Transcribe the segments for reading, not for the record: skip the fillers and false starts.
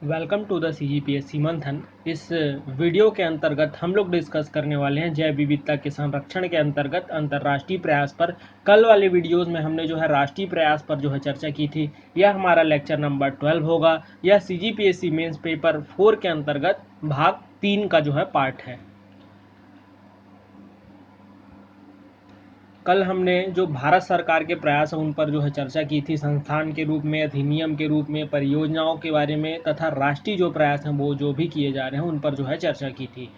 Welcome to the CGPSC मंथन। इस video के अंतर्गत हम लोग डिस्कस करने वाले हैं जैव विविधता के संरक्षण के अंतर्गत अंतर्राष्ट्रीय प्रयास पर। कल वाले वीडियोस में हमने जो है राष्ट्रीय प्रयास पर जो है चर्चा की थी। यह हमारा लेक्चर नंबर 12 होगा। यह CGPSC मेंस पेपर 4 के अंतर्गत भाग 3 का जो है पार्ट है। कल हमने जो भारत सरकार के प्रयास हैं उन पर जो है चर्चा की थी, संस्थान के रूप में, अधिनियम के रूप में, परियोजनाओं के बारे में तथा राष्ट्रीय जो प्रयास हैं वो जो भी किए जा रहे हैं उन पर जो है चर्चा की थी।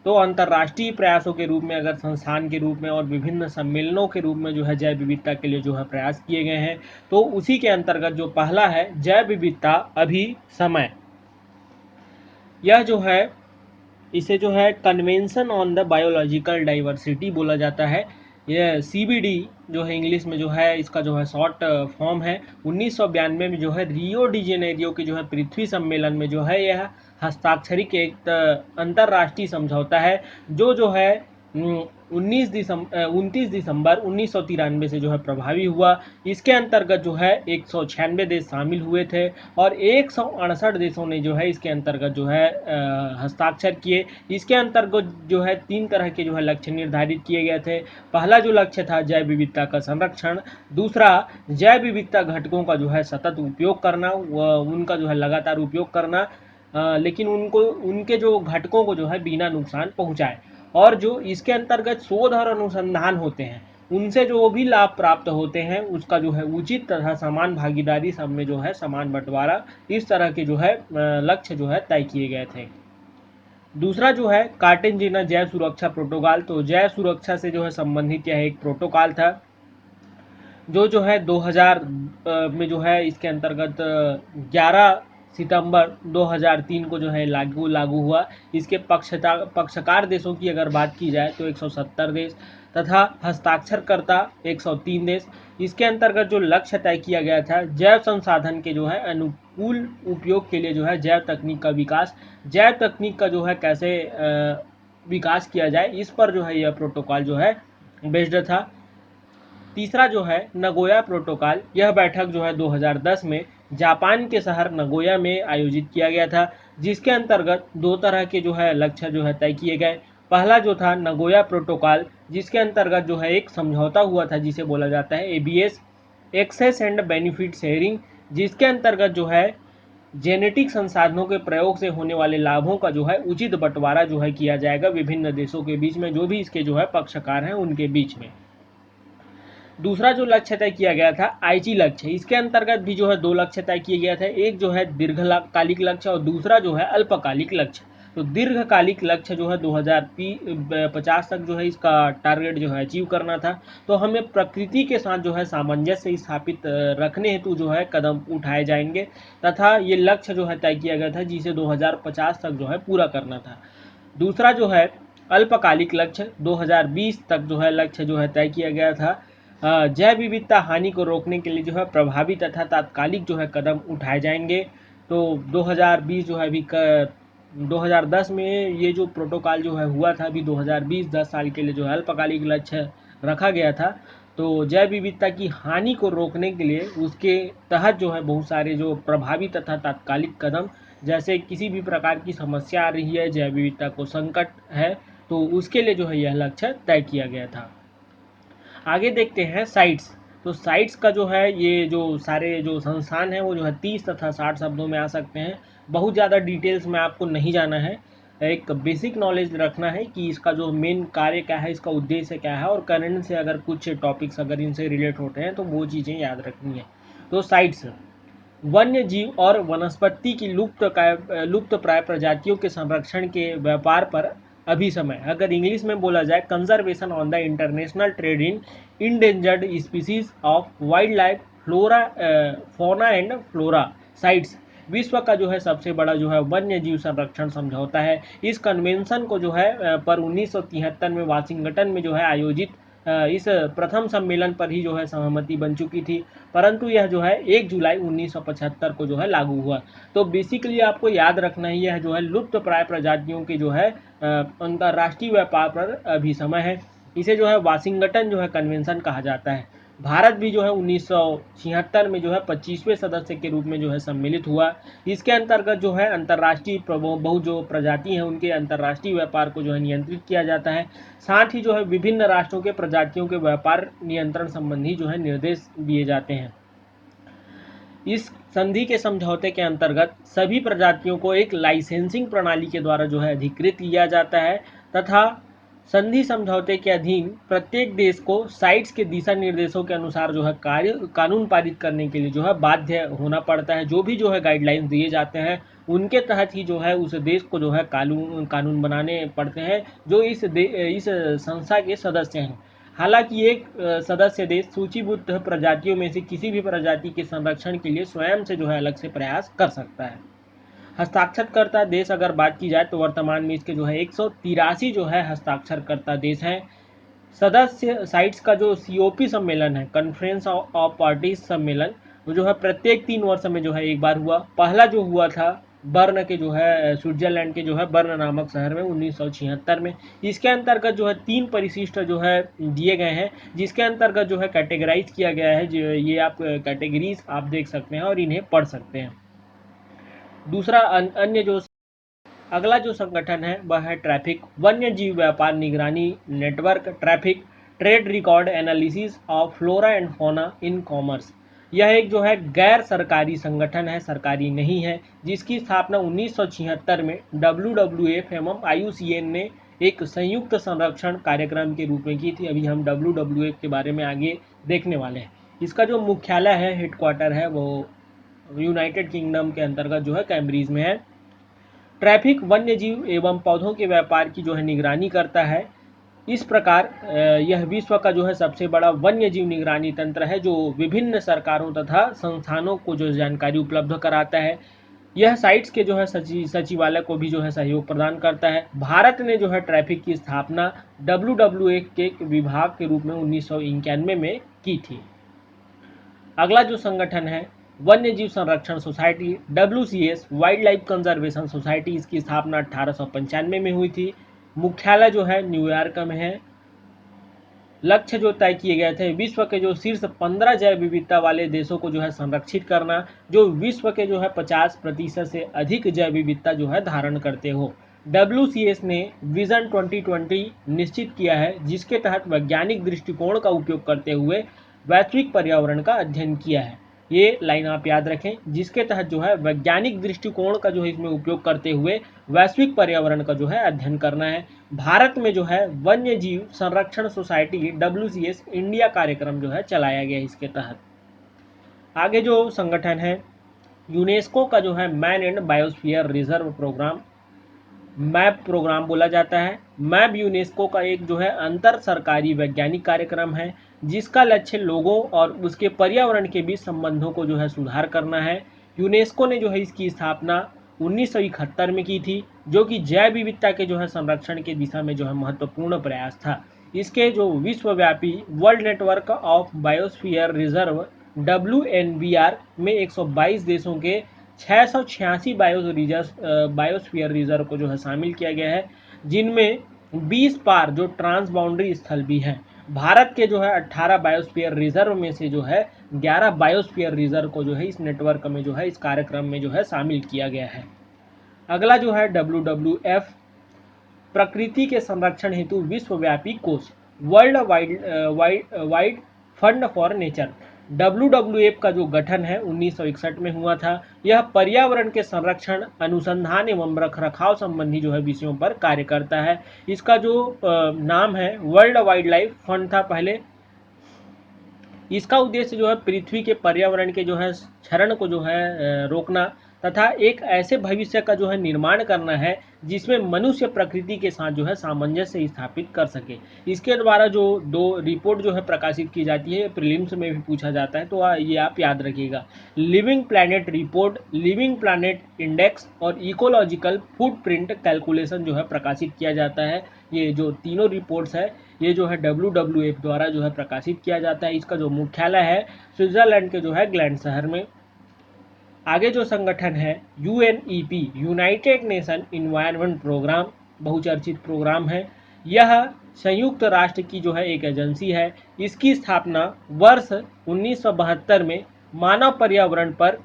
तो अंतर्राष्ट्रीय प्रयासों के रूप में अगर संस्थान के रूप में और विभिन्न सम्मेलनों के रूप में जो है जैव विविधता के लिए जो है प्रयास किए गए हैं, तो उसी के अंतर्गत जो पहला है जैव विविधता अभी समय, यह जो है इसे जो है convention on the biological diversity बोला जाता है। यह CBD जो है इंग्लिश में जो है इसका जो है शॉर्ट फॉर्म है। 1992 में जो है रियो डी जेनेरियो की जो है पृथ्वी सम्मेलन में जो है यह हस्ताक्षरित एक अंतर्राष्ट्रीय समझौता है जो है 29 दिसंबर 1993 से जो है प्रभावी हुआ। इसके अंतर्गत जो है 196 देश शामिल हुए थे और 168 देशों ने जो है इसके अंतर्गत जो है हस्ताक्षर किए। इसके अंतर्गत जो है 3 तरह के जो है लक्ष्य निर्धारित किए गए थे। पहला जो लक्ष्य था जैव विविधता का संरक्षण, दूसरा जैव विविधता घटकों का जो है सतत उपयोग करना, उनका जो है लगातार उपयोग करना, लेकिन उनके जो घटकों को जो है बिना नुकसान पहुंचाए, और जो इसके अंतर्गत शोध और अनुसंधान होते हैं उनसे जो भी लाभ प्राप्त होते हैं उसका जो है उचित तथा समान भागीदारी, सब में जो है समान बंटवारा, इस तरह के जो है लक्ष्य जो है तय किए गए थे। दूसरा जो है कार्टेंजीना जैव सुरक्षा प्रोटोकॉल। तो जैव सुरक्षा से जो है संबंधित यह एक प्रोटोकॉल था जो है 2000 में जो है इसके अंतर्गत 11 सितंबर 2003 को जो है लागू हुआ। इसके पक्षकार देशों की अगर बात की जाए तो 170 देश तथा हस्ताक्षरकर्ता 103 देश। इसके अंतर्गत जो लक्ष्य तय किया गया था जैव संसाधन के जो है अनुकूल उपयोग के लिए जो है जैव तकनीक का विकास, जैव तकनीक का जो है कैसे विकास किया जाए, इस पर जो है यह प्रोटोकॉल जो है बेस्ड था। तीसरा जो है नगोया प्रोटोकॉल। यह बैठक जो है 2010 में जापान के शहर नगोया में आयोजित किया गया था, जिसके अंतर्गत 2 तरह के जो है लक्ष्य जो है तय किए गए। पहला जो था नगोया प्रोटोकॉल, जिसके अंतर्गत जो है एक समझौता हुआ था जिसे बोला जाता है ABS, access and benefit sharing, जिसके अंतर्गत जो है जेनेटिक संसाधनों के प्रयोग से होने वाले लाभों का जो है उचित बंटवारा जो है किया जाएगा विभिन्न देशों के बीच में, जो भी इसके जो है पक्षकार हैं उनके बीच में। दूसरा जो लक्ष्य तय किया गया था आईची लक्ष्य। इसके अंतर्गत भी जो है 2 लक्ष्य तय किए गए थे, एक जो है दीर्घकालिक लक्ष्य और दूसरा जो है अल्पकालिक लक्ष्य। तो दीर्घकालिक लक्ष्य जो है 2050 तक जो है इसका टारगेट जो है अचीव करना था। तो हमें प्रकृति के साथ जो है सामंजस्य स्थापित रखने हेतु जो है कदम उठाए जाएंगे तथा ये लक्ष्य जो है तय किया गया था जिसे 2050 तक जो है पूरा करना था। दूसरा जो है अल्पकालिक लक्ष्य 2020 तक जो है लक्ष्य जो है तय किया गया था। जैव विविधता हानि को रोकने के लिए जो है प्रभावी तथा तात्कालिक जो है कदम उठाए जाएंगे। तो 2020 जो है अभी 2010 में ये जो प्रोटोकॉल जो है हुआ था, अभी 2020 10 साल के लिए जो है अल्पकालिक लक्ष्य रखा गया था। तो जैव विविधता की हानि को रोकने के लिए उसके तहत जो है बहुत सारे जो प्रभावी तथा तात्कालिक कदम, जैसे किसी भी प्रकार की समस्या आ रही है, जैव विविधता को संकट है, तो उसके लिए जो है यह लक्ष्य तय किया गया था। आगे देखते हैं साइट्स। तो साइट्स का जो है ये जो सारे जो संस्थान हैं वो जो है 30 तथा 60 शब्दों में आ सकते हैं। बहुत ज़्यादा डिटेल्स में आपको नहीं जाना है, एक बेसिक नॉलेज रखना है कि इसका जो मेन कार्य क्या है, इसका उद्देश्य क्या है, और करंट से अगर कुछ टॉपिक्स अगर इनसे रिलेट होते हैं तो वो चीज़ें याद रखनी है। तो साइट्स वन्य जीव और वनस्पति की लुप्त प्राय प्रजातियों के संरक्षण के व्यापार पर अभी समय। अगर इंग्लिश में बोला जाए conservation on the international trade in endangered species of wild life flora, fauna and flora sites विश्व का जो है सबसे बड़ा जो है वन्य जीव संरक्षण समझौता है। इस कन्वेंशन को जो है पर 1973 में वाशिंगटन में जो है आयोजित इस प्रथम सम्मेलन पर ही जो है सहमति बन चुकी थी, परंतु यह जो है 1 जुलाई 1975 को जो है लागू हुआ। तो बेसिकली आपको याद रखना ही यह जो है लुप्त प्राय प्रजातियों के जो है अंतर्राष्ट्रीय व्यापार पर अभी समय है। इसे जो है वाशिंगटन जो है कन्वेंशन कहा जाता है। भारत भी जो है 1976 में जो है 25वें सदस्य के रूप में जो है सम्मिलित हुआ। इसके अंतर्गत जो है अंतर्राष्ट्रीय बहु जो प्रजाति हैं उनके अंतर्राष्ट्रीय व्यापार को जो है नियंत्रित किया जाता है। साथ ही जो है विभिन्न राष्ट्रों के प्रजातियों के व्यापार नियंत्रण संबंधी जो है निर्देश दिए जाते हैं। इस संधि के समझौते के अंतर्गत सभी प्रजातियों को एक लाइसेंसिंग प्रणाली के द्वारा जो है अधिकृत किया जाता है तथा संधि समझौते के अधीन प्रत्येक देश को साइट्स के दिशा निर्देशों के अनुसार जो है कानून पारित करने के लिए जो है बाध्य होना पड़ता है। जो भी जो है गाइडलाइंस दिए जाते हैं उनके तहत ही जो है उस देश को जो है कानून बनाने पड़ते हैं जो इस संस्था के सदस्य हैं। हालांकि एक सदस्य देश सूचीबद्ध प्रजातियों में से किसी भी प्रजाति के संरक्षण के लिए स्वयं से जो है अलग से प्रयास कर सकता है। हस्ताक्षरकर्ता देश अगर बात की जाए तो वर्तमान में इसके जो है 183 जो है हस्ताक्षरकर्ता देश हैं। सदस्य साइट्स का जो COP सम्मेलन है, कॉन्फ्रेंस ऑफ पार्टीज सम्मेलन, वो जो है प्रत्येक 3 वर्ष में जो है एक बार हुआ। पहला जो हुआ था बर्न के जो है स्विट्जरलैंड के जो है बर्न नामक शहर में 1976 में। इसके अंतर्गत जो है 3 परिशिष्ट जो है दिए गए हैं जिसके अंतर्गत जो है कैटेगराइज किया गया है। ये आप कैटेगरीज आप देख सकते हैं और इन्हें पढ़ सकते हैं। दूसरा अन्य जो अगला जो संगठन है वह है ट्रैफिक वन्य जीव व्यापार निगरानी network traffic trade record analysis of flora and fauna in commerce. यह एक जो है गैर सरकारी संगठन है, सरकारी नहीं है, जिसकी स्थापना 1976 में WWF एवं IUCN ने एक संयुक्त संरक्षण कार्यक्रम के रूप में की थी। अभी हम WWF के बारे में आगे देखने वाले हैं। इसका जो मुख्यालय है, हेडक्वार्टर है, वो यूनाइटेड किंगडम के अंतर्गत जो है कैम्ब्रिज में है। ट्रैफिक वन्य जीव एवं पौधों के व्यापार की जो है निगरानी करता है। इस प्रकार यह विश्व का जो है सबसे बड़ा वन्य जीव निगरानी तंत्र है जो विभिन्न सरकारों तथा संस्थानों को जो जानकारी उपलब्ध कराता है। यह साइट्स के जो है सचिवालय को भी जो है सहयोग प्रदान करता है। भारत ने जो है ट्रैफिक की स्थापना WWF के विभाग के रूप में 1991 में की थी। अगला जो संगठन है वन्य जीव संरक्षण society WCS wild life conservation society, इसकी स्थापना 1895 में हुई थी। मुख्यालय जो है न्यूयॉर्क में है। लक्ष्य जो तय किए गए थे विश्व के जो शीर्ष 15 जैव विविधता वाले देशों को जो है संरक्षित करना जो विश्व के जो है 50% से अधिक जैव विविधता जो है धारण करते हो। WCS ने विजन 2020 निश्चित किया है जिसके तहत वैज्ञानिक दृष्टिकोण का उपयोग करते हुए वैश्विक पर्यावरण का अध्ययन किया है। ये लाइन आप याद रखें, जिसके तहत जो है वैज्ञानिक दृष्टिकोण का जो है इसमें उपयोग करते हुए वैश्विक पर्यावरण का जो है अध्ययन करना है। भारत में जो है वन्य जीव संरक्षण सोसाइटी WCS इंडिया कार्यक्रम जो है चलाया गया इसके तहत। आगे जो संगठन है यूनेस्को का जो है man and biosphere reserve programme, MAB programme बोला जाता है। मैप यूनेस्को का एक जो है अंतर सरकारी वैज्ञानिक कार्यक्रम है जिसका लक्ष्य लोगों और उसके पर्यावरण के बीच संबंधों को जो है सुधार करना है। यूनेस्को ने जो है इसकी स्थापना 1971 में की थी जो कि जैव विविधता के जो है संरक्षण की दिशा में जो है महत्वपूर्ण प्रयास था। इसके जो विश्वव्यापी world network of biosphere reserve WNBR में 122 देशों के 686 बायोस्फीयर रिजर्व को जो है शामिल किया गया है जिनमें 20 पार जो ट्रांस बाउंड्री स्थल भी हैं। भारत के जो है 18 बायोस्फीयर रिजर्व में से जो है 11 बायोस्फीयर रिजर्व को जो है इस नेटवर्क में जो है इस कार्यक्रम में जो है शामिल किया गया है। अगला जो है WWF प्रकृति के संरक्षण हेतु विश्वव्यापी कोष world wide fund for nature. WWF का जो गठन है 1961 में हुआ था। यह पर्यावरण के संरक्षण अनुसंधान एवं रखरखाव संबंधी जो है विषयों पर कार्य करता है। इसका जो नाम है वर्ल्ड वाइल्ड लाइफ फंड था पहले। इसका उद्देश्य जो है पृथ्वी के पर्यावरण के जो है क्षरण को जो है रोकना तथा एक ऐसे भविष्य का जो है निर्माण करना है जिसमें मनुष्य प्रकृति के साथ जो है सामंजस्य स्थापित कर सके। इसके द्वारा जो 2 रिपोर्ट जो है प्रकाशित की जाती है, प्रीलिम्स में भी पूछा जाता है तो ये आप याद रखिएगा। Living planet report, living planet index और इकोलॉजिकल फुटप्रिंट कैलकुलेशन जो है प्रकाशित किया जाता है। ये जो तीनों रिपोर्ट्स है ये जो है WWF द्वारा जो है प्रकाशित किया जाता है। इसका जो मुख्यालय है स्विट्जरलैंड के जो है ग्लैंड शहर में। आगे जो संगठन है UNEP United Nation environment programme, बहुचर्चित प्रोग्राम है। यह संयुक्त राष्ट्र की जो है एक एजेंसी है। इसकी स्थापना वर्ष 1972 में मानव पर्यावरण पर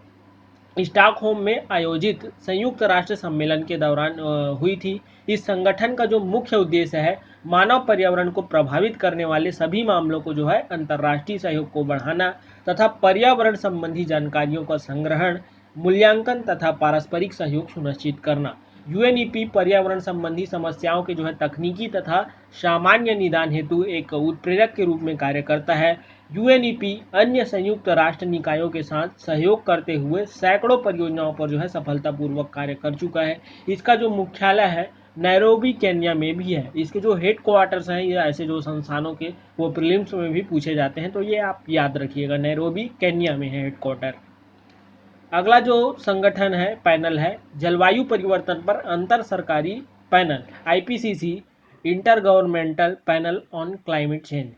स्टॉकहोम में आयोजित संयुक्त राष्ट्र सम्मेलन के दौरान हुई थी। इस संगठन का जो मुख्य उद्देश्य है, मानव पर्यावरण को प्रभावित करने वाले सभी मामलों को जो है अंतर्राष्ट्रीय सहयोग को बढ़ाना तथा पर्यावरण संबंधी जानकारियों का संग्रहण, मूल्यांकन तथा पारस्परिक सहयोग सुनिश्चित करना। यूएनईपी पर्यावरण संबंधी समस्याओं के जो है तकनीकी तथा सामान्य निदान हेतु एक उत्प्रेरक के रूप में कार्य करता है। यूएनईपी अन्य संयुक्त राष्ट्र निकायों के साथ सहयोग करते हुए सैकड़ों परियोजनाओं पर जो है सफलतापूर्वक कार्य कर चुका है। इसका जो मुख्यालय है नैरोबी केन्या में भी है। इसके जो हेड क्वार्टर्स हैं, ये ऐसे जो संस्थानों के वो प्रीलिम्स में भी पूछे जाते हैं, तो ये आप याद रखिएगा, नैरोबी केन्या में है हेड क्वार्टर। अगला जो संगठन है, पैनल है, जलवायु परिवर्तन पर अंतर सरकारी panel, IPCC, inter governmental panel on climate change.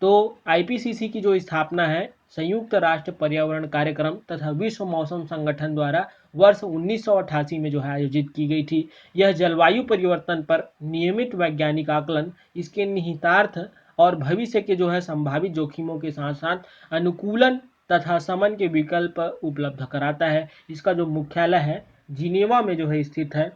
तो आईपीसीसी की जो स्थापना है संयुक्त राष्ट्र पर्यावरण कार्यक्रम तथा विश्व मौसम संगठन द्वारा वर्ष 1988 में जो है आयोजित की गई थी। यह जलवायु परिवर्तन पर नियमित वैज्ञानिक आकलन, इसके निहितार्थ और भविष्य के जो है संभावित जोखिमों के साथ साथ अनुकूलन तथा समन के विकल्प उपलब्ध कराता है। इसका जो मुख्यालय है जिनेवा में जो है स्थित है।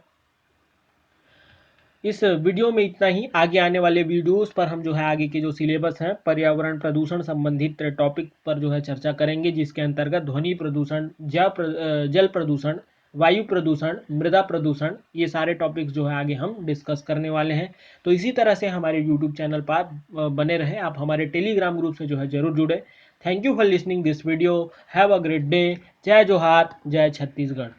इस वीडियो में इतना ही। आगे आने वाले वीडियोस पर हम जो है आगे के जो सिलेबस है पर्यावरण प्रदूषण संबंधित टॉपिक पर जो है चर्चा करेंगे, जिसके अंतर्गत ध्वनि प्रदूषण, जल प्रदूषण, वायु प्रदूषण, मृदा प्रदूषण, ये सारे टॉपिक्स जो है आगे हम डिस्कस करने वाले हैं। तो इसी तरह से हमारे यूट्यूब चैनल पर बने रहे। आप हमारे टेलीग्राम ग्रुप से जो है जरूर जुड़े। Thank you for listening this video. Have a great day. जय जोहार, जय छत्तीसगढ़।